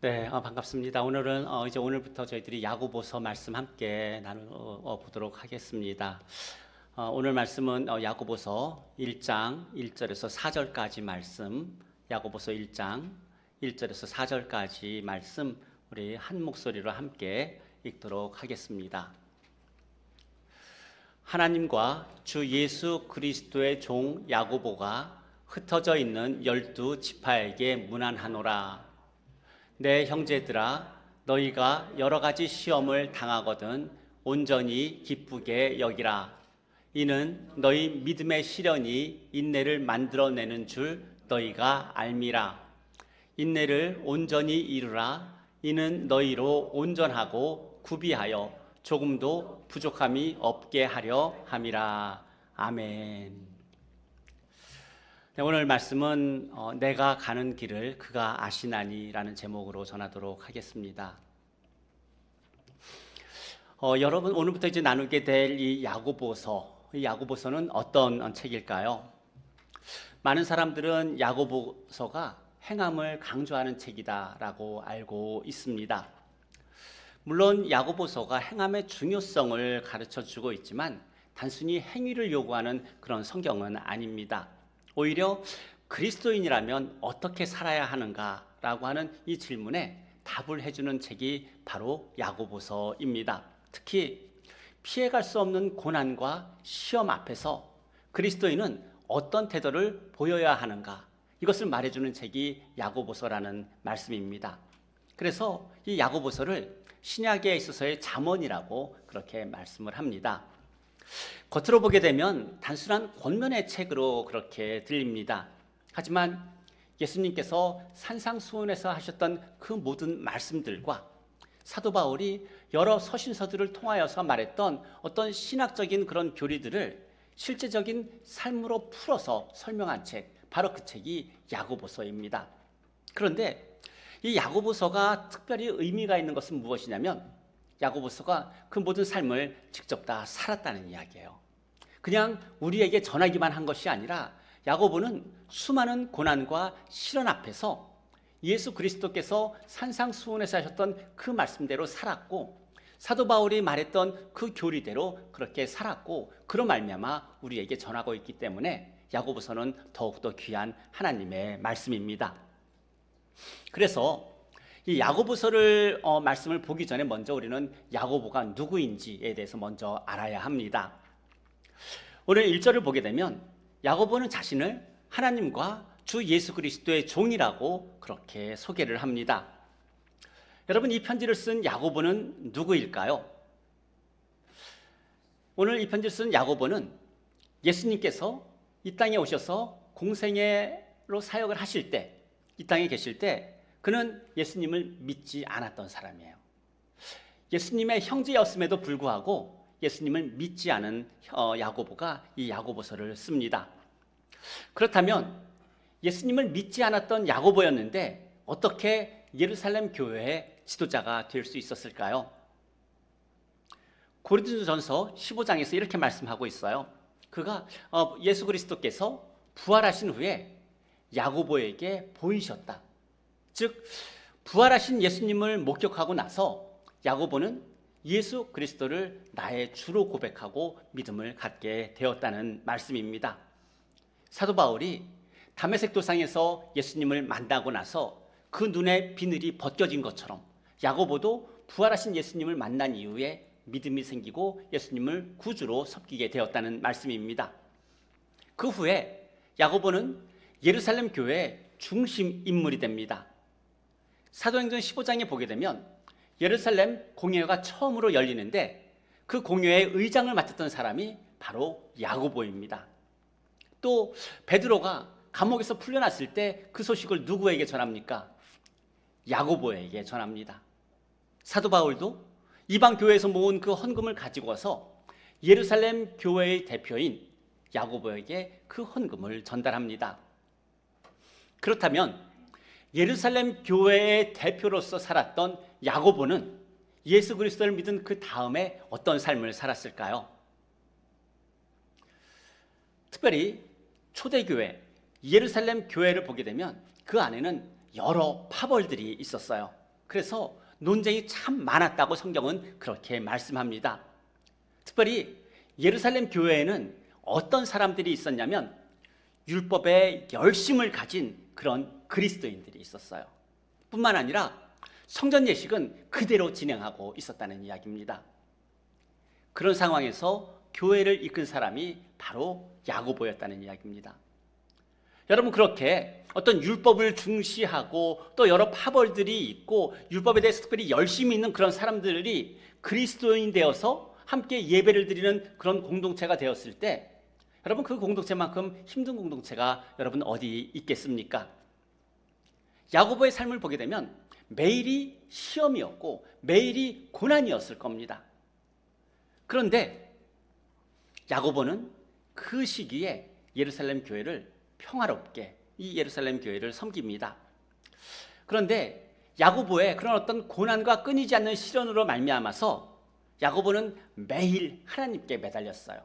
네, 반갑습니다. 오늘은 이제 오늘부터 저희들이 야고보서 말씀 함께 나눠 보도록 하겠습니다. 오늘 말씀은 야고보서 1장 1절에서 4절까지 말씀, 야고보서 1장 1절에서 4절까지 말씀 우리 한 목소리로 함께 읽도록 하겠습니다. 하나님과 주 예수 그리스도의 종 야고보가 흩어져 있는 12지파에게 문안하노라. 내 형제들아, 너희가 여러 가지 시험을 당하거든 온전히 기쁘게 여기라. 이는 너희 믿음의 시련이 인내를 만들어내는 줄 너희가 알미라. 인내를 온전히 이루라. 이는 너희로 온전하고 구비하여 조금도 부족함이 없게 하려 함이라. 아멘. 네, 오늘 말씀은 내가 가는 길을 그가 아시나니라는 제목으로 전하도록 하겠습니다. 여러분, 오늘부터 이제 나누게 될 이 야고보서는 어떤 책일까요? 많은 사람들은 야고보서가 행함을 강조하는 책이다라고 알고 있습니다. 물론 야고보서가 행함의 중요성을 가르쳐주고 있지만 단순히 행위를 요구하는 그런 성경은 아닙니다. 오히려 그리스도인이라면 어떻게 살아야 하는가라고 하는 이 질문에 답을 해주는 책이 바로 야고보서입니다. 특히 피해갈 수 없는 고난과 시험 앞에서 그리스도인은 어떤 태도를 보여야 하는가, 이것을 말해주는 책이 야고보서라는 말씀입니다. 그래서 이 야고보서를 신약에 있어서의 잠언이라고 그렇게 말씀을 합니다. 겉으로 보게 되면 단순한 권면의 책으로 그렇게 들립니다. 하지만 예수님께서 산상수훈에서 하셨던 그 모든 말씀들과 사도 바울이 여러 서신서들을 통하여서 말했던 어떤 신학적인 그런 교리들을 실제적인 삶으로 풀어서 설명한 책, 바로 그 책이 야고보서입니다. 그런데 이 야고보서가 특별히 의미가 있는 것은 무엇이냐면 야고보서가 그 모든 삶을 직접 다 살았다는 이야기예요. 그냥 우리에게 전하기만 한 것이 아니라 야고보는 수많은 고난과 시련 앞에서 예수 그리스도께서 산상수훈에서 하셨던 그 말씀대로 살았고, 사도 바울이 말했던 그 교리대로 그렇게 살았고, 그로 말미암아 우리에게 전하고 있기 때문에 야고보서는 더욱더 귀한 하나님의 말씀입니다. 그래서 이 야고보서를 말씀을 보기 전에 먼저 우리는 야고보가 누구인지에 대해서 먼저 알아야 합니다. 오늘 1절을 보게 되면 야고보는 자신을 하나님과 주 예수 그리스도의 종이라고 그렇게 소개를 합니다. 여러분, 이 편지를 쓴 야고보는 누구일까요? 오늘 이 편지를 쓴 야고보는 예수님께서 이 땅에 오셔서 공생애로 사역을 하실 때, 이 땅에 계실 때 그는 예수님을 믿지 않았던 사람이에요. 예수님의 형제였음에도 불구하고 예수님을 믿지 않은 야고보가 이 야고보서를 씁니다. 그렇다면 예수님을 믿지 않았던 야고보였는데 어떻게 예루살렘 교회의 지도자가 될 수 있었을까요? 고린도전서 15장에서 이렇게 말씀하고 있어요. 그가 예수 그리스도께서 부활하신 후에 야고보에게 보이셨다. 즉 부활하신 예수님을 목격하고 나서 야고보는 예수 그리스도를 나의 주로 고백하고 믿음을 갖게 되었다는 말씀입니다. 사도 바울이 다메섹 도상에서 예수님을 만나고 나서 그 눈의 비늘이 벗겨진 것처럼 야고보도 부활하신 예수님을 만난 이후에 믿음이 생기고 예수님을 구주로 섬기게 되었다는 말씀입니다. 그 후에 야고보는 예루살렘 교회의 중심 인물이 됩니다. 사도행전 15장에 보게 되면 예루살렘 공회가 처음으로 열리는데 그 공회의 의장을 맡았던 사람이 바로 야고보입니다. 또 베드로가 감옥에서 풀려났을 때 그 소식을 누구에게 전합니까? 야고보에게 전합니다. 사도 바울도 이방 교회에서 모은 그 헌금을 가지고 와서 예루살렘 교회의 대표인 야고보에게 그 헌금을 전달합니다. 그렇다면 예루살렘 교회의 대표로서 살았던 야고보는 예수 그리스도를 믿은 그 다음에 어떤 삶을 살았을까요? 특별히 초대교회 예루살렘 교회를 보게 되면 그 안에는 여러 파벌들이 있었어요. 그래서 논쟁이 참 많았다고 성경은 그렇게 말씀합니다. 특별히 예루살렘 교회에는 어떤 사람들이 있었냐면 율법에 열심을 가진 그런 그리스도인들이 있었어요. 뿐만 아니라 성전 예식은 그대로 진행하고 있었다는 이야기입니다. 그런 상황에서 교회를 이끈 사람이 바로 야고보였다는 이야기입니다. 여러분, 그렇게 어떤 율법을 중시하고 또 여러 파벌들이 있고 율법에 대해서 특별히 열심히 있는 그런 사람들이 그리스도인 되어서 함께 예배를 드리는 그런 공동체가 되었을 때, 여러분, 그 공동체만큼 힘든 공동체가 여러분 어디 있겠습니까? 야고보의 삶을 보게 되면 매일이 시험이었고 매일이 고난이었을 겁니다. 그런데 야고보는 그 시기에 예루살렘 교회를 평화롭게 이 예루살렘 교회를 섬깁니다. 그런데 야고보의 그런 어떤 고난과 끊이지 않는 시련으로 말미암아서 야고보는 매일 하나님께 매달렸어요.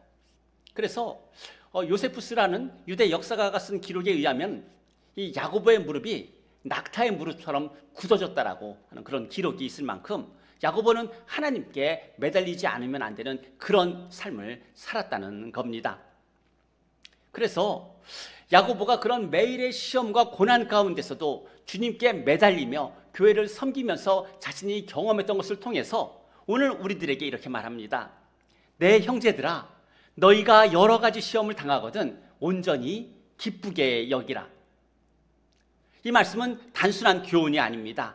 그래서 요세푸스라는 유대 역사가가 쓴 기록에 의하면 이 야고보의 무릎이 낙타의 무릎처럼 굳어졌다라고 하는 그런 기록이 있을 만큼 야고보는 하나님께 매달리지 않으면 안 되는 그런 삶을 살았다는 겁니다. 그래서 야고보가 그런 매일의 시험과 고난 가운데서도 주님께 매달리며 교회를 섬기면서 자신이 경험했던 것을 통해서 오늘 우리들에게 이렇게 말합니다. 내 형제들아, 너희가 여러 가지 시험을 당하거든 온전히 기쁘게 여기라. 이 말씀은 단순한 교훈이 아닙니다.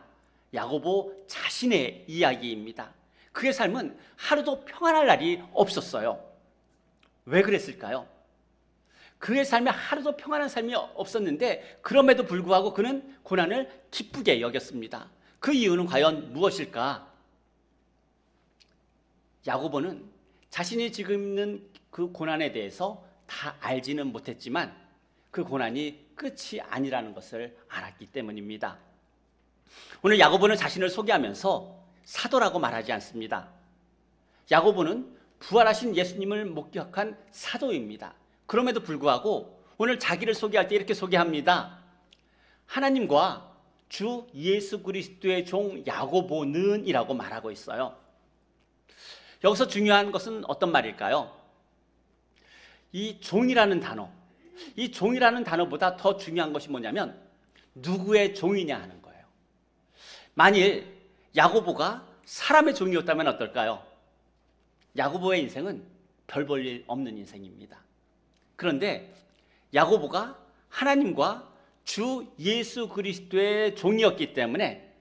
야고보 자신의 이야기입니다. 그의 삶은 하루도 평안할 날이 없었어요. 왜 그랬을까요? 그의 삶에 하루도 평안한 삶이 없었는데 그럼에도 불구하고 그는 고난을 기쁘게 여겼습니다. 그 이유는 과연 무엇일까? 야고보는 자신이 지금 있는 그 고난에 대해서 다 알지는 못했지만 그 고난이 끝이 아니라는 것을 알았기 때문입니다. 오늘 야고보는 자신을 소개하면서 사도라고 말하지 않습니다. 야고보는 부활하신 예수님을 목격한 사도입니다. 그럼에도 불구하고 오늘 자기를 소개할 때 이렇게 소개합니다. 하나님과 주 예수 그리스도의 종 야고보는 이라고 말하고 있어요. 여기서 중요한 것은 어떤 말일까요? 이 종이라는 단어, 이 종이라는 단어보다 더 중요한 것이 뭐냐면 누구의 종이냐 하는 거예요. 만일 야고보가 사람의 종이었다면 어떨까요? 야고보의 인생은 별 볼 일 없는 인생입니다. 그런데 야고보가 하나님과 주 예수 그리스도의 종이었기 때문에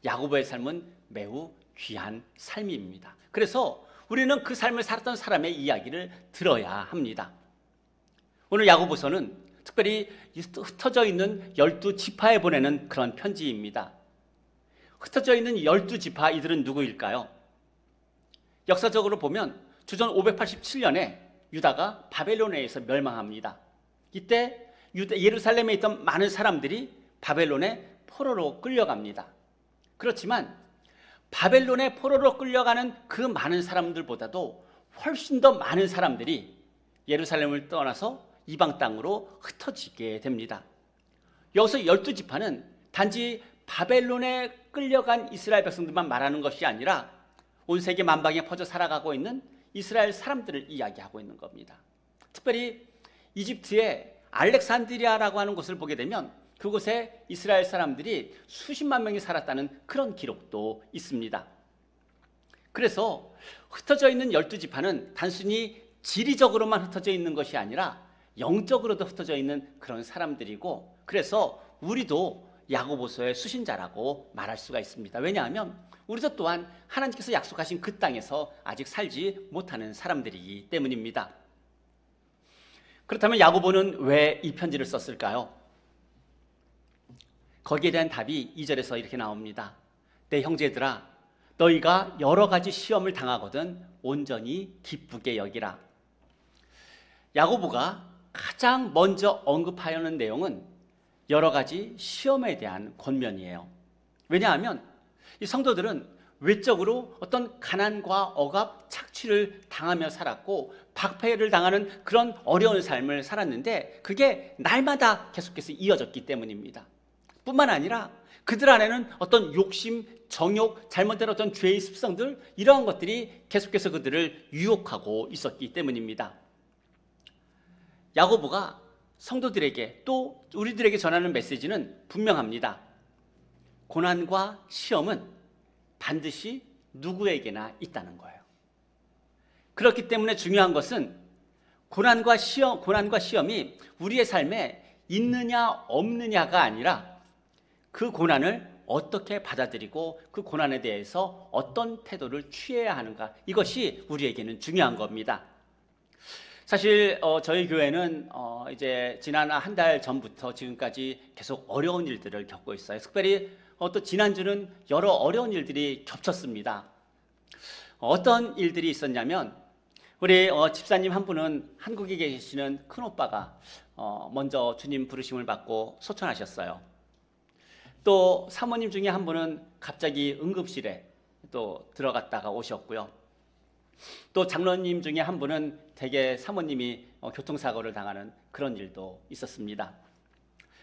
야고보의 삶은 매우 귀한 삶입니다. 그래서 우리는 그 삶을 살았던 사람의 이야기를 들어야 합니다. 오늘 야고보서는 특별히 흩어져 있는 12지파에 보내는 그런 편지입니다. 흩어져 있는 12지파, 이들은 누구일까요? 역사적으로 보면 주전 587년에 유다가 바벨론에 의해서 멸망합니다. 이때 예루살렘에 있던 많은 사람들이 바벨론의 포로로 끌려갑니다. 그렇지만 바벨론의 포로로 끌려가는 그 많은 사람들보다도 훨씬 더 많은 사람들이 예루살렘을 떠나서 이방 땅으로 흩어지게 됩니다. 여기서 12지파는 단지 바벨론에 끌려간 이스라엘 백성들만 말하는 것이 아니라 온 세계 만방에 퍼져 살아가고 있는 이스라엘 사람들을 이야기하고 있는 겁니다. 특별히 이집트의 알렉산드리아라고 하는 곳을 보게 되면 그곳에 이스라엘 사람들이 수십만 명이 살았다는 그런 기록도 있습니다. 그래서 흩어져 있는 12지파는 단순히 지리적으로만 흩어져 있는 것이 아니라 영적으로도 흩어져 있는 그런 사람들이고, 그래서 우리도 야고보서의 수신자라고 말할 수가 있습니다. 왜냐하면 우리도 또한 하나님께서 약속하신 그 땅에서 아직 살지 못하는 사람들이기 때문입니다. 그렇다면 야고보는 왜 이 편지를 썼을까요? 거기에 대한 답이 2절에서 이렇게 나옵니다. 내 형제들아, 너희가 여러 가지 시험을 당하거든 온전히 기쁘게 여기라. 야고보가 가장 먼저 언급하려는 내용은 여러 가지 시험에 대한 권면이에요. 왜냐하면 이 성도들은 외적으로 어떤 가난과 억압, 착취를 당하며 살았고 박해를 당하는 그런 어려운 삶을 살았는데 그게 날마다 계속해서 이어졌기 때문입니다. 뿐만 아니라 그들 안에는 어떤 욕심, 정욕, 잘못된 어떤 죄의 습성들, 이러한 것들이 계속해서 그들을 유혹하고 있었기 때문입니다. 야고보가 성도들에게 또 우리들에게 전하는 메시지는 분명합니다. 고난과 시험은 반드시 누구에게나 있다는 거예요. 그렇기 때문에 중요한 것은 고난과 시험이 우리의 삶에 있느냐 없느냐가 아니라 그 고난을 어떻게 받아들이고 그 고난에 대해서 어떤 태도를 취해야 하는가, 이것이 우리에게는 중요한 겁니다. 사실 저희 교회는 이제 지난 한 달 전부터 지금까지 계속 어려운 일들을 겪고 있어요. 특별히 또 지난주는 여러 어려운 일들이 겹쳤습니다. 어떤 일들이 있었냐면, 우리 집사님 한 분은 한국에 계시는 큰오빠가 먼저 주님 부르심을 받고 소천하셨어요. 또 사모님 중에 한 분은 갑자기 응급실에 또 들어갔다가 오셨고요. 또 장로님 중에 한 분은 대개 사모님이 교통사고를 당하는 그런 일도 있었습니다.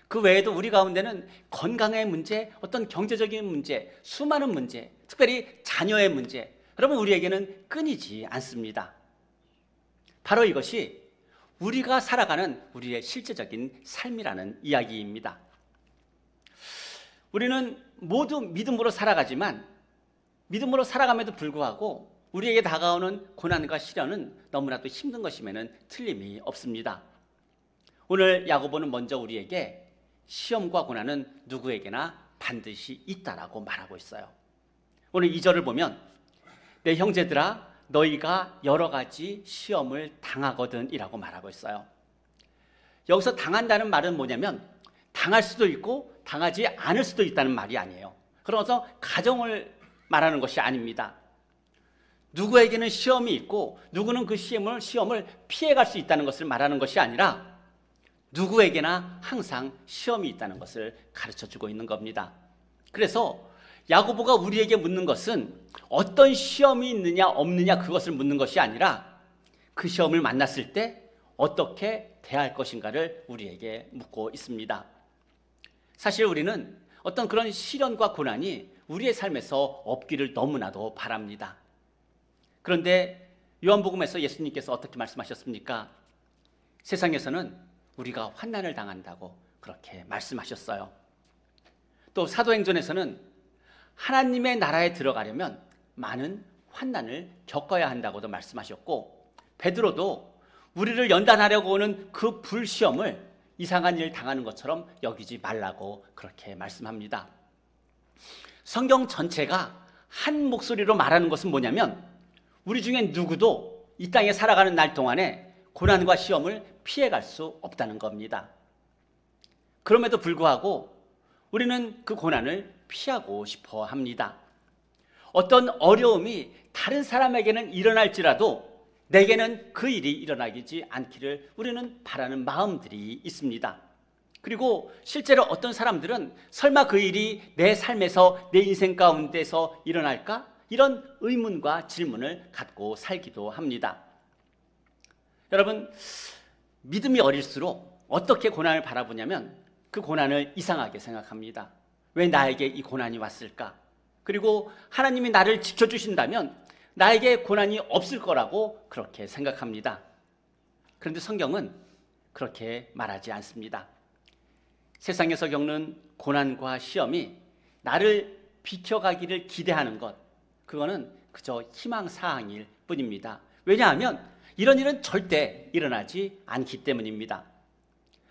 그 외에도 우리 가운데는 건강의 문제, 어떤 경제적인 문제, 수많은 문제, 특별히 자녀의 문제, 여러분 우리에게는 끊이지 않습니다. 바로 이것이 우리가 살아가는 우리의 실제적인 삶이라는 이야기입니다. 우리는 모두 믿음으로 살아가지만 믿음으로 살아감에도 불구하고 우리에게 다가오는 고난과 시련은 너무나도 힘든 것임에는 틀림이 없습니다. 오늘 야고보는 먼저 우리에게 시험과 고난은 누구에게나 반드시 있다라고 말하고 있어요. 오늘 2절을 보면 내 형제들아 너희가 여러 가지 시험을 당하거든 이라고 말하고 있어요. 여기서 당한다는 말은 뭐냐면 당할 수도 있고 당하지 않을 수도 있다는 말이 아니에요. 그래서 가정을 말하는 것이 아닙니다. 누구에게는 시험이 있고 누구는 그 시험을 피해갈 수 있다는 것을 말하는 것이 아니라 누구에게나 항상 시험이 있다는 것을 가르쳐주고 있는 겁니다. 그래서 야고보가 우리에게 묻는 것은 어떤 시험이 있느냐 없느냐 그것을 묻는 것이 아니라 그 시험을 만났을 때 어떻게 대할 것인가를 우리에게 묻고 있습니다. 사실 우리는 어떤 그런 시련과 고난이 우리의 삶에서 없기를 너무나도 바랍니다. 그런데 요한복음에서 예수님께서 어떻게 말씀하셨습니까? 세상에서는 우리가 환난을 당한다고 그렇게 말씀하셨어요. 또 사도행전에서는 하나님의 나라에 들어가려면 많은 환난을 겪어야 한다고도 말씀하셨고, 베드로도 우리를 연단하려고 오는 그 불시험을 이상한 일 당하는 것처럼 여기지 말라고 그렇게 말씀합니다. 성경 전체가 한 목소리로 말하는 것은 뭐냐면 우리 중에 누구도 이 땅에 살아가는 날 동안에 고난과 시험을 피해갈 수 없다는 겁니다. 그럼에도 불구하고 우리는 그 고난을 피하고 싶어 합니다. 어떤 어려움이 다른 사람에게는 일어날지라도 내게는 그 일이 일어나지 않기를 우리는 바라는 마음들이 있습니다. 그리고 실제로 어떤 사람들은 설마 그 일이 내 삶에서 내 인생 가운데서 일어날까? 이런 의문과 질문을 갖고 살기도 합니다. 여러분, 믿음이 어릴수록 어떻게 고난을 바라보냐면 그 고난을 이상하게 생각합니다. 왜 나에게 이 고난이 왔을까? 그리고 하나님이 나를 지켜주신다면 나에게 고난이 없을 거라고 그렇게 생각합니다. 그런데 성경은 그렇게 말하지 않습니다. 세상에서 겪는 고난과 시험이 나를 비켜가기를 기대하는 것, 그거는 그저 희망사항일 뿐입니다. 왜냐하면 이런 일은 절대 일어나지 않기 때문입니다.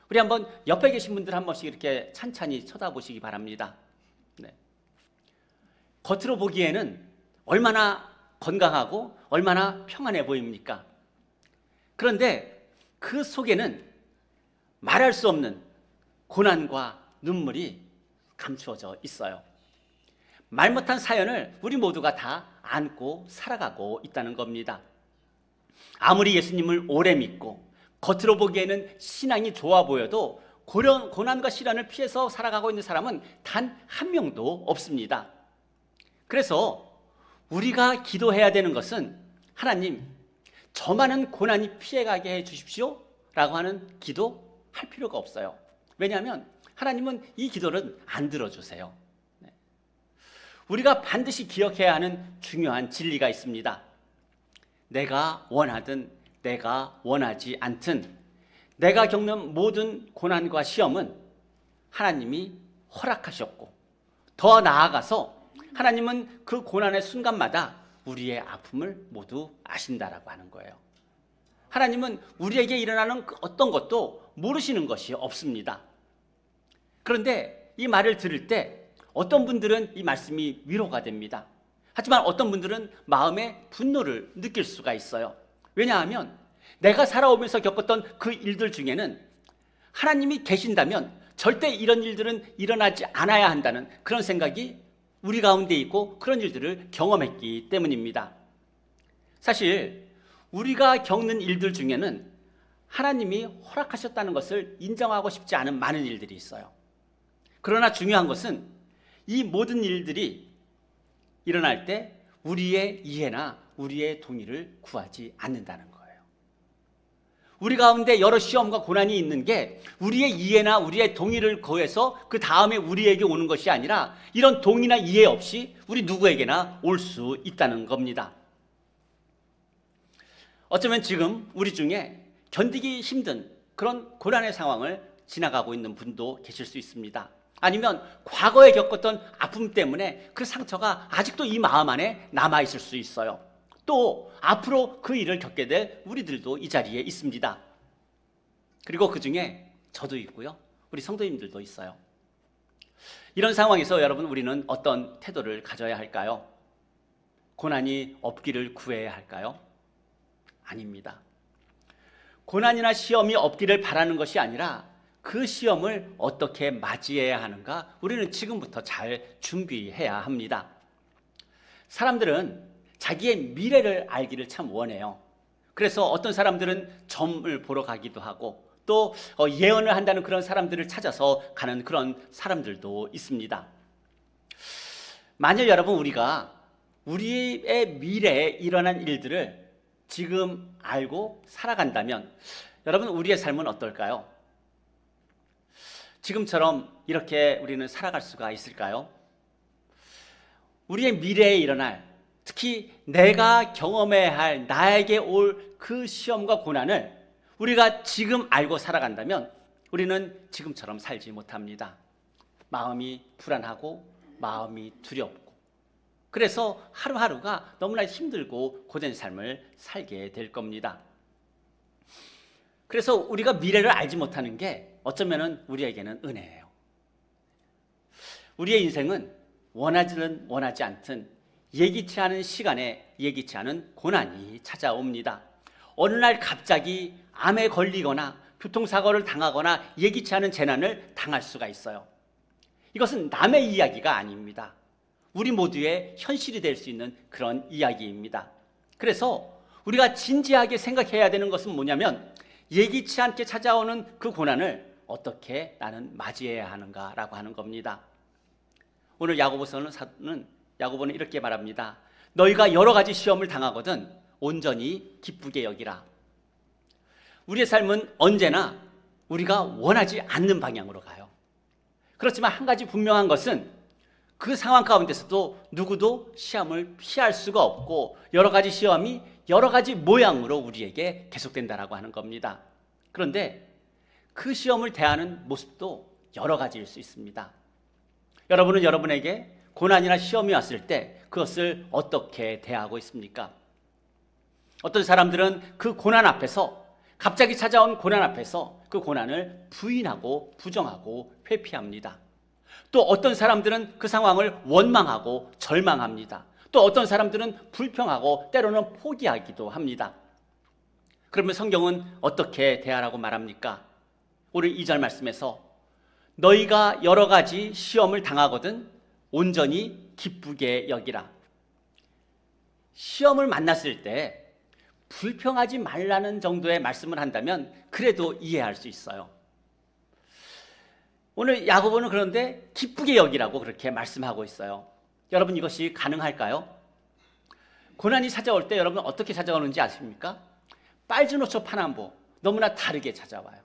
우리 한번 옆에 계신 분들 한 번씩 이렇게 찬찬히 쳐다보시기 바랍니다. 네. 겉으로 보기에는 얼마나 건강하고 얼마나 평안해 보입니까? 그런데 그 속에는 말할 수 없는 고난과 눈물이 감추어져 있어요. 말 못한 사연을 우리 모두가 다 안고 살아가고 있다는 겁니다. 아무리 예수님을 오래 믿고 겉으로 보기에는 신앙이 좋아 보여도 고난과 시련을 피해서 살아가고 있는 사람은 단 한 명도 없습니다. 그래서 우리가 기도해야 되는 것은 하나님, 저 많은 고난이 피해가게 해 주십시오 라고 하는 기도 할 필요가 없어요. 왜냐하면 하나님은 이 기도를 안 들어주세요. 우리가 반드시 기억해야 하는 중요한 진리가 있습니다. 내가 원하든 내가 원하지 않든 내가 겪는 모든 고난과 시험은 하나님이 허락하셨고, 더 나아가서 하나님은 그 고난의 순간마다 우리의 아픔을 모두 아신다라고 하는 거예요. 하나님은 우리에게 일어나는 어떤 것도 모르시는 것이 없습니다. 그런데 이 말을 들을 때 어떤 분들은 이 말씀이 위로가 됩니다. 하지만 어떤 분들은 마음에 분노를 느낄 수가 있어요. 왜냐하면 내가 살아오면서 겪었던 그 일들 중에는 하나님이 계신다면 절대 이런 일들은 일어나지 않아야 한다는 그런 생각이 우리 가운데 있고 그런 일들을 경험했기 때문입니다. 사실 우리가 겪는 일들 중에는 하나님이 허락하셨다는 것을 인정하고 싶지 않은 많은 일들이 있어요. 그러나 중요한 것은 이 모든 일들이 일어날 때 우리의 이해나 우리의 동의를 구하지 않는다는 거예요. 우리 가운데 여러 시험과 고난이 있는 게 우리의 이해나 우리의 동의를 구해서 그 다음에 우리에게 오는 것이 아니라 이런 동의나 이해 없이 우리 누구에게나 올 수 있다는 겁니다. 어쩌면 지금 우리 중에 견디기 힘든 그런 고난의 상황을 지나가고 있는 분도 계실 수 있습니다. 아니면 과거에 겪었던 아픔 때문에 그 상처가 아직도 이 마음 안에 남아있을 수 있어요. 또 앞으로 그 일을 겪게 될 우리들도 이 자리에 있습니다. 그리고 그 중에 저도 있고요. 우리 성도님들도 있어요. 이런 상황에서 여러분, 우리는 어떤 태도를 가져야 할까요? 고난이 없기를 구해야 할까요? 아닙니다. 고난이나 시험이 없기를 바라는 것이 아니라 그 시험을 어떻게 맞이해야 하는가 우리는 지금부터 잘 준비해야 합니다. 사람들은 자기의 미래를 알기를 참 원해요. 그래서 어떤 사람들은 점을 보러 가기도 하고 또 예언을 한다는 그런 사람들을 찾아서 가는 그런 사람들도 있습니다. 만일 여러분, 우리가 우리의 미래에 일어난 일들을 지금 알고 살아간다면 여러분, 우리의 삶은 어떨까요? 지금처럼 이렇게 우리는 살아갈 수가 있을까요? 우리의 미래에 일어날, 특히 내가 경험해야 할 나에게 올 그 시험과 고난을 우리가 지금 알고 살아간다면 우리는 지금처럼 살지 못합니다. 마음이 불안하고 마음이 두렵고, 그래서 하루하루가 너무나 힘들고 고된 삶을 살게 될 겁니다. 그래서 우리가 미래를 알지 못하는 게 어쩌면 우리에게는 은혜예요. 우리의 인생은 원하지는 원하지 않든 예기치 않은 시간에 예기치 않은 고난이 찾아옵니다. 어느 날 갑자기 암에 걸리거나 교통사고를 당하거나 예기치 않은 재난을 당할 수가 있어요. 이것은 남의 이야기가 아닙니다. 우리 모두의 현실이 될 수 있는 그런 이야기입니다. 그래서 우리가 진지하게 생각해야 되는 것은 뭐냐면, 예기치 않게 찾아오는 그 고난을 어떻게 나는 맞이해야 하는가라고 하는 겁니다. 오늘 야고보는 이렇게 말합니다. 너희가 여러 가지 시험을 당하거든 온전히 기쁘게 여기라. 우리의 삶은 언제나 우리가 원하지 않는 방향으로 가요. 그렇지만 한 가지 분명한 것은 그 상황 가운데서도 누구도 시험을 피할 수가 없고 여러 가지 시험이 여러 가지 모양으로 우리에게 계속된다라고 하는 겁니다. 그런데 그 시험을 대하는 모습도 여러 가지일 수 있습니다. 여러분은 여러분에게 고난이나 시험이 왔을 때 그것을 어떻게 대하고 있습니까? 어떤 사람들은 그 고난 앞에서, 갑자기 찾아온 고난 앞에서 그 고난을 부인하고 부정하고 회피합니다. 또 어떤 사람들은 그 상황을 원망하고 절망합니다. 또 어떤 사람들은 불평하고 때로는 포기하기도 합니다. 그러면 성경은 어떻게 대하라고 말합니까? 오늘 2절 말씀에서 너희가 여러 가지 시험을 당하거든 온전히 기쁘게 여기라. 시험을 만났을 때 불평하지 말라는 정도의 말씀을 한다면 그래도 이해할 수 있어요. 오늘 야고보는 그런데 기쁘게 여기라고 그렇게 말씀하고 있어요. 여러분, 이것이 가능할까요? 고난이 찾아올 때 여러분 어떻게 찾아오는지 아십니까? 빨주노 초 파남보, 너무나 다르게 찾아와요.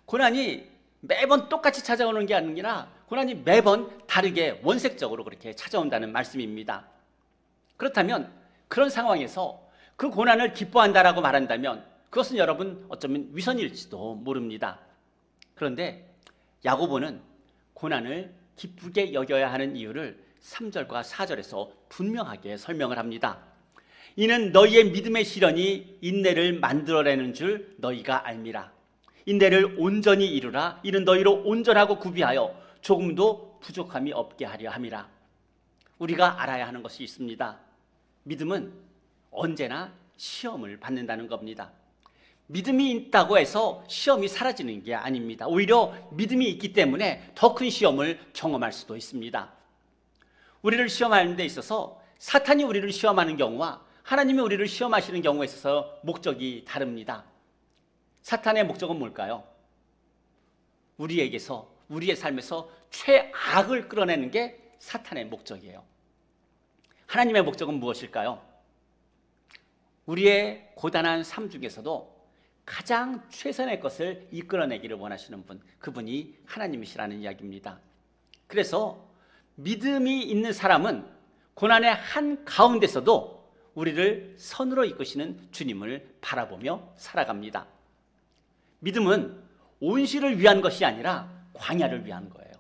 고난이 매번 똑같이 찾아오는 게 아니라 고난이 매번 다르게 원색적으로 그렇게 찾아온다는 말씀입니다. 그렇다면 그런 상황에서 그 고난을 기뻐한다라고 말한다면 그것은 여러분 어쩌면 위선일지도 모릅니다. 그런데 야고보는 고난을 기쁘게 여겨야 하는 이유를 3절과 4절에서 분명하게 설명을 합니다. 이는 너희의 믿음의 시련이 인내를 만들어내는 줄 너희가 알미라. 인내를 온전히 이루라. 이는 너희로 온전하고 구비하여 조금도 부족함이 없게 하려 함이라. 우리가 알아야 하는 것이 있습니다. 믿음은 언제나 시험을 받는다는 겁니다. 믿음이 있다고 해서 시험이 사라지는 게 아닙니다. 오히려 믿음이 있기 때문에 더 큰 시험을 경험할 수도 있습니다. 우리를 시험하는 데 있어서 사탄이 우리를 시험하는 경우와 하나님이 우리를 시험하시는 경우에 있어서 목적이 다릅니다. 사탄의 목적은 뭘까요? 우리에게서, 우리의 삶에서 최악을 끌어내는 게 사탄의 목적이에요. 하나님의 목적은 무엇일까요? 우리의 고단한 삶 중에서도 가장 최선의 것을 이끌어내기를 원하시는 분, 그분이 하나님이시라는 이야기입니다. 그래서 믿음이 있는 사람은 고난의 한가운데서도 우리를 선으로 이끄시는 주님을 바라보며 살아갑니다. 믿음은 온실을 위한 것이 아니라 광야를 위한 거예요.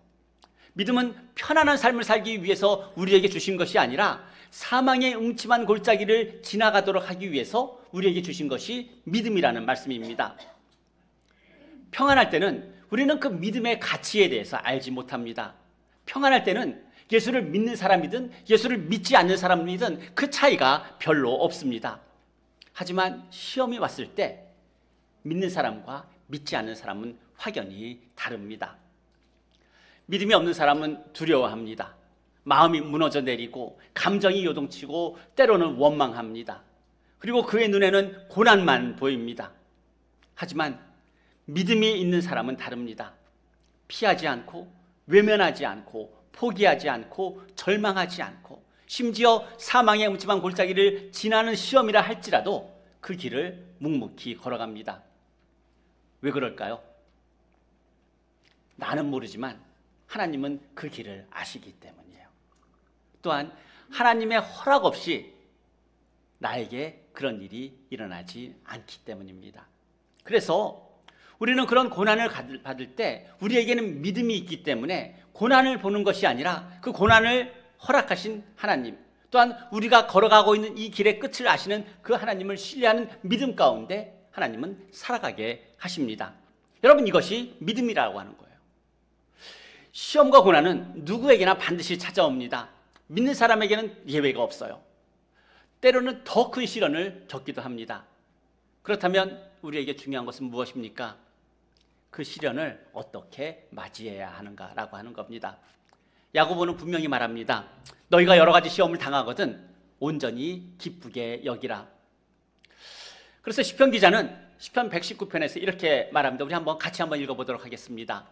믿음은 편안한 삶을 살기 위해서 우리에게 주신 것이 아니라 사망의 음침한 골짜기를 지나가도록 하기 위해서 우리에게 주신 것이 믿음이라는 말씀입니다. 평안할 때는 우리는 그 믿음의 가치에 대해서 알지 못합니다. 평안할 때는 예수를 믿는 사람이든 예수를 믿지 않는 사람이든 그 차이가 별로 없습니다. 하지만 시험이 왔을 때 믿는 사람과 믿지 않는 사람은 확연히 다릅니다. 믿음이 없는 사람은 두려워합니다. 마음이 무너져 내리고 감정이 요동치고 때로는 원망합니다. 그리고 그의 눈에는 고난만 보입니다. 하지만 믿음이 있는 사람은 다릅니다. 피하지 않고 외면하지 않고 포기하지 않고 절망하지 않고 심지어 사망의 음침한 골짜기를 지나는 시험이라 할지라도 그 길을 묵묵히 걸어갑니다. 왜 그럴까요? 나는 모르지만 하나님은 그 길을 아시기 때문이에요. 또한 하나님의 허락 없이 나에게 그런 일이 일어나지 않기 때문입니다. 그래서 우리는 그런 고난을 받을 때 우리에게는 믿음이 있기 때문에 고난을 보는 것이 아니라 그 고난을 허락하신 하나님, 또한 우리가 걸어가고 있는 이 길의 끝을 아시는 그 하나님을 신뢰하는 믿음 가운데 하나님은 살아가게 하십니다. 여러분, 이것이 믿음이라고 하는 거예요. 시험과 고난은 누구에게나 반드시 찾아옵니다. 믿는 사람에게는 예외가 없어요. 때로는 더 큰 시련을 겪기도 합니다. 그렇다면 우리에게 중요한 것은 무엇입니까? 그 시련을 어떻게 맞이해야 하는가라고 하는 겁니다. 야고보는 분명히 말합니다. 너희가 여러 가지 시험을 당하거든 온전히 기쁘게 여기라. 그래서 시편 기자는 시편 119편에서 이렇게 말합니다. 우리 같이 한번 읽어보도록 하겠습니다.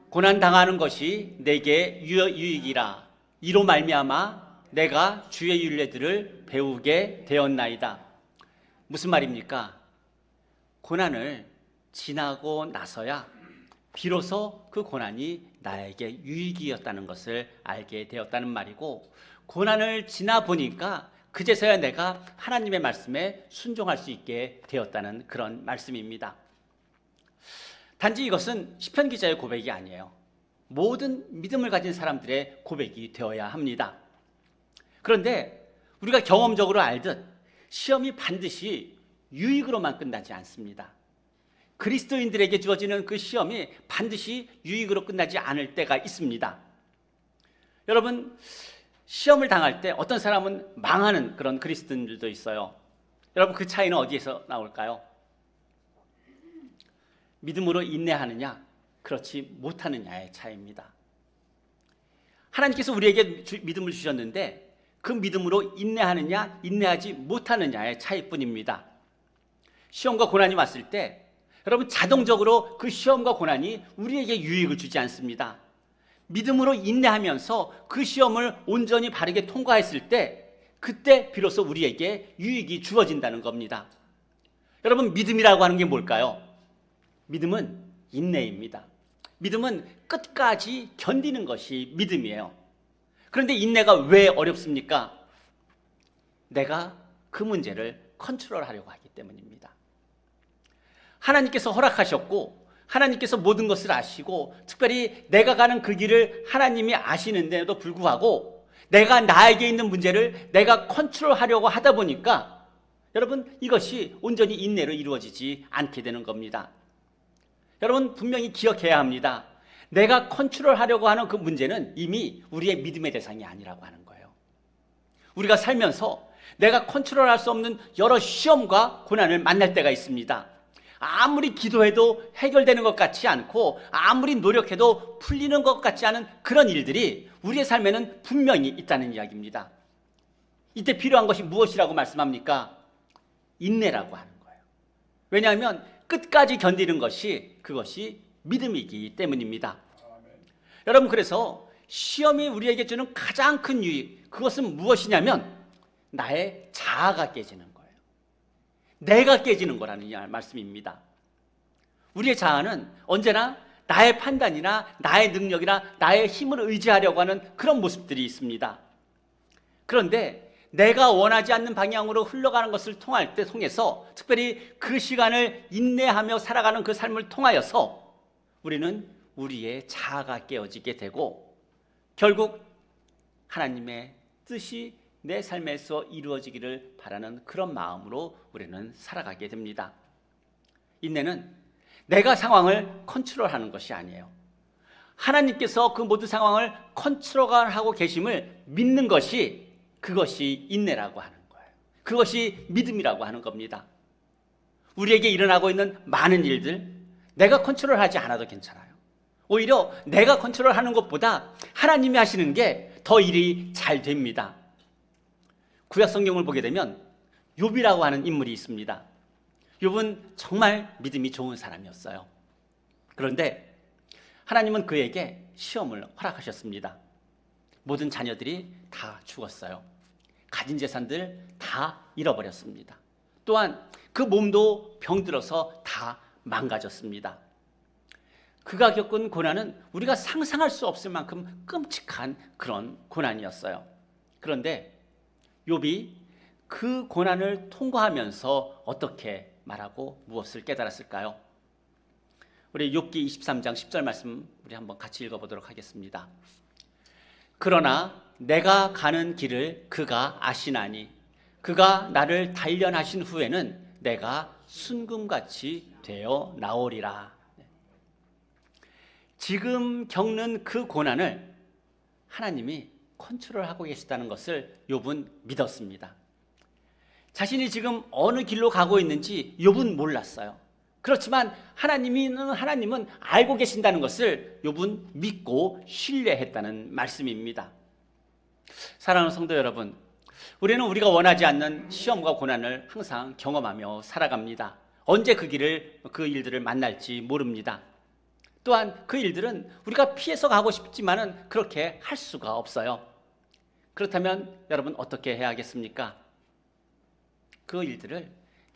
고난 당하는 것이 내게 유익이라. 이로 말미암아 내가 주의 율례들을 배우게 되었나이다. 무슨 말입니까? 고난을 지나고 나서야 비로소 그 고난이 나에게 유익이었다는 것을 알게 되었다는 말이고, 고난을 지나 보니까 그제서야 내가 하나님의 말씀에 순종할 수 있게 되었다는 그런 말씀입니다. 단지 이것은 시편 기자의 고백이 아니에요. 모든 믿음을 가진 사람들의 고백이 되어야 합니다. 그런데 우리가 경험적으로 알듯 시험이 반드시 유익으로만 끝나지 않습니다. 그리스도인들에게 주어지는 그 시험이 반드시 유익으로 끝나지 않을 때가 있습니다. 여러분, 시험을 당할 때 어떤 사람은 망하는 그런 그리스도인들도 있어요. 여러분, 그 차이는 어디에서 나올까요? 믿음으로 인내하느냐, 그렇지 못하느냐의 차이입니다. 하나님께서 우리에게 믿음을 주셨는데 그 믿음으로 인내하느냐, 인내하지 못하느냐의 차이뿐입니다. 시험과 고난이 왔을 때 여러분, 자동적으로 그 시험과 고난이 우리에게 유익을 주지 않습니다. 믿음으로 인내하면서 그 시험을 온전히 바르게 통과했을 때 그때 비로소 우리에게 유익이 주어진다는 겁니다. 여러분, 믿음이라고 하는 게 뭘까요? 믿음은 인내입니다. 믿음은 끝까지 견디는 것이 믿음이에요. 그런데 인내가 왜 어렵습니까? 내가 그 문제를 컨트롤하려고 하기 때문입니다. 하나님께서 허락하셨고 하나님께서 모든 것을 아시고 특별히 내가 가는 그 길을 하나님이 아시는데도 불구하고 내가 나에게 있는 문제를 내가 컨트롤하려고 하다 보니까 여러분 이것이 온전히 인내로 이루어지지 않게 되는 겁니다. 여러분 분명히 기억해야 합니다. 내가 컨트롤하려고 하는 그 문제는 이미 우리의 믿음의 대상이 아니라고 하는 거예요. 우리가 살면서 내가 컨트롤할 수 없는 여러 시험과 고난을 만날 때가 있습니다. 아무리 기도해도 해결되는 것 같지 않고 아무리 노력해도 풀리는 것 같지 않은 그런 일들이 우리의 삶에는 분명히 있다는 이야기입니다. 이때 필요한 것이 무엇이라고 말씀합니까? 인내라고 하는 거예요. 왜냐하면 끝까지 견디는 것이 그것이 믿음이기 때문입니다. 여러분 그래서 시험이 우리에게 주는 가장 큰 유익 그것은 무엇이냐면 나의 자아가 깨지는 거예요. 내가 깨지는 거라는 말씀입니다. 우리의 자아는 언제나 나의 판단이나 나의 능력이나 나의 힘을 의지하려고 하는 그런 모습들이 있습니다. 그런데 내가 원하지 않는 방향으로 흘러가는 것을 통해서 특별히 그 시간을 인내하며 살아가는 그 삶을 통하여서 우리는 우리의 자아가 깨어지게 되고 결국 하나님의 뜻이 내 삶에서 이루어지기를 바라는 그런 마음으로 우리는 살아가게 됩니다. 인내는 내가 상황을 컨트롤하는 것이 아니에요. 하나님께서 그 모든 상황을 컨트롤하고 계심을 믿는 것이 그것이 인내라고 하는 거예요. 그것이 믿음이라고 하는 겁니다. 우리에게 일어나고 있는 많은 일들 내가 컨트롤하지 않아도 괜찮아요. 오히려 내가 컨트롤하는 것보다 하나님이 하시는 게 더 일이 잘 됩니다. 구약 성경을 보게 되면 욥이라고 하는 인물이 있습니다. 욥은 정말 믿음이 좋은 사람이었어요. 그런데 하나님은 그에게 시험을 허락하셨습니다. 모든 자녀들이 다 죽었어요. 가진 재산들 다 잃어버렸습니다. 또한 그 몸도 병들어서 다 망가졌습니다. 그가 겪은 고난은 우리가 상상할 수 없을 만큼 끔찍한 그런 고난이었어요. 그런데 욥이 그 고난을 통과하면서 어떻게 말하고 무엇을 깨달았을까요? 우리 욥기 23장 10절 말씀 우리 한번 같이 읽어보도록 하겠습니다. 그러나 내가 가는 길을 그가 아시나니 그가 나를 단련하신 후에는 내가 순금같이 되어 나오리라. 지금 겪는 그 고난을 하나님이 컨트롤하고 계시다는 것을 욥은 믿었습니다. 자신이 지금 어느 길로 가고 있는지 욥은 몰랐어요. 그렇지만 하나님은 알고 계신다는 것을 욥은 믿고 신뢰했다는 말씀입니다. 사랑하는 성도 여러분, 우리는 우리가 원하지 않는 시험과 고난을 항상 경험하며 살아갑니다. 언제 그 일들을 만날지 모릅니다. 또한 그 일들은 우리가 피해서 가고 싶지만은 그렇게 할 수가 없어요. 그렇다면 여러분 어떻게 해야겠습니까? 그 일들을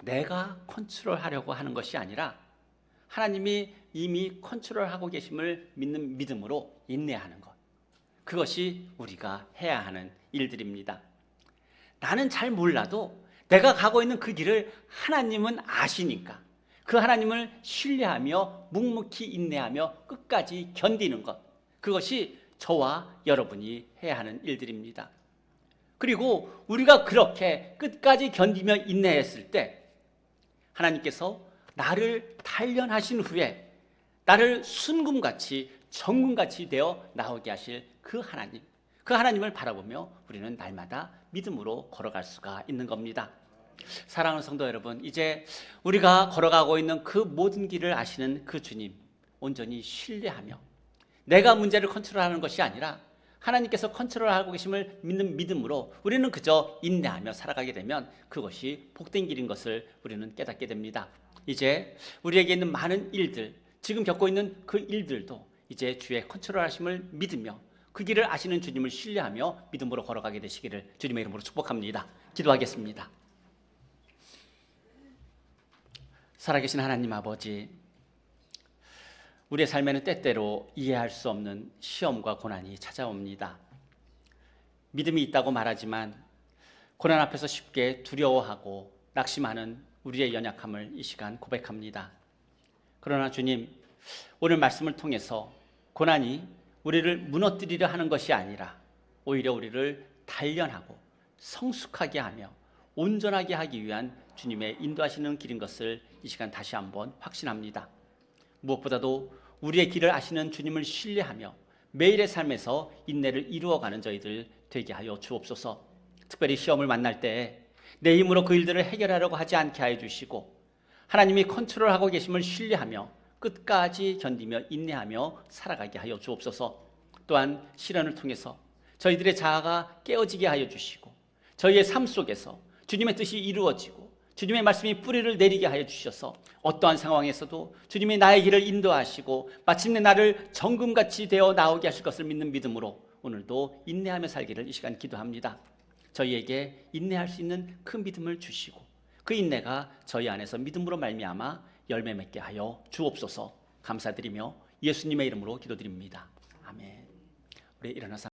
내가 컨트롤하려고 하는 것이 아니라 하나님이 이미 컨트롤하고 계심을 믿는 믿음으로 인내하는 것. 그것이 우리가 해야 하는 일들입니다. 나는 잘 몰라도 내가 가고 있는 그 길을 하나님은 아시니까 그 하나님을 신뢰하며 묵묵히 인내하며 끝까지 견디는 것. 그것이 저와 여러분이 해야 하는 일들입니다. 그리고 우리가 그렇게 끝까지 견디며 인내했을 때 하나님께서 나를 단련하신 후에 나를 순금같이 정금같이 되어 나오게 하실 그 하나님을 바라보며 우리는 날마다 믿음으로 걸어갈 수가 있는 겁니다. 사랑하는 성도 여러분, 이제 우리가 걸어가고 있는 그 모든 길을 아시는 그 주님 온전히 신뢰하며 내가 문제를 컨트롤하는 것이 아니라 하나님께서 컨트롤하고 계심을 믿는 믿음으로 우리는 그저 인내하며 살아가게 되면 그것이 복된 길인 것을 우리는 깨닫게 됩니다. 이제 우리에게 있는 많은 일들, 지금 겪고 있는 그 일들도 이제 주의 컨트롤하심을 믿으며 그 길을 아시는 주님을 신뢰하며 믿음으로 걸어가게 되시기를 주님의 이름으로 축복합니다. 기도하겠습니다. 살아계신 하나님 아버지, 우리의 삶에는 때때로 이해할 수 없는 시험과 고난이 찾아옵니다. 믿음이 있다고 말하지만 고난 앞에서 쉽게 두려워하고 낙심하는 우리의 연약함을 이 시간 고백합니다. 그러나 주님, 오늘 말씀을 통해서 고난이 우리를 무너뜨리려 하는 것이 아니라 오히려 우리를 단련하고 성숙하게 하며 온전하게 하기 위한 주님의 인도하시는 길인 것을 이 시간 다시 한번 확신합니다. 무엇보다도 우리의 길을 아시는 주님을 신뢰하며 매일의 삶에서 인내를 이루어가는 저희들 되게 하여 주옵소서. 특별히 시험을 만날 때 내 힘으로 그 일들을 해결하려고 하지 않게 하여 주시고 하나님이 컨트롤하고 계심을 신뢰하며 끝까지 견디며 인내하며 살아가게 하여 주옵소서. 또한 시련을 통해서 저희들의 자아가 깨어지게 하여 주시고 저희의 삶 속에서 주님의 뜻이 이루어지고 주님의 말씀이 뿌리를 내리게 하여 주셔서 어떠한 상황에서도 주님이 나의 길을 인도하시고 마침내 나를 정금같이 되어 나오게 하실 것을 믿는 믿음으로 오늘도 인내하며 살기를 이 시간 기도합니다. 저희에게 인내할 수 있는 큰 믿음을 주시고 그 인내가 저희 안에서 믿음으로 말미암아 열매 맺게 하여 주옵소서. 감사드리며 예수님의 이름으로 기도드립니다. 아멘. 우리 일어나서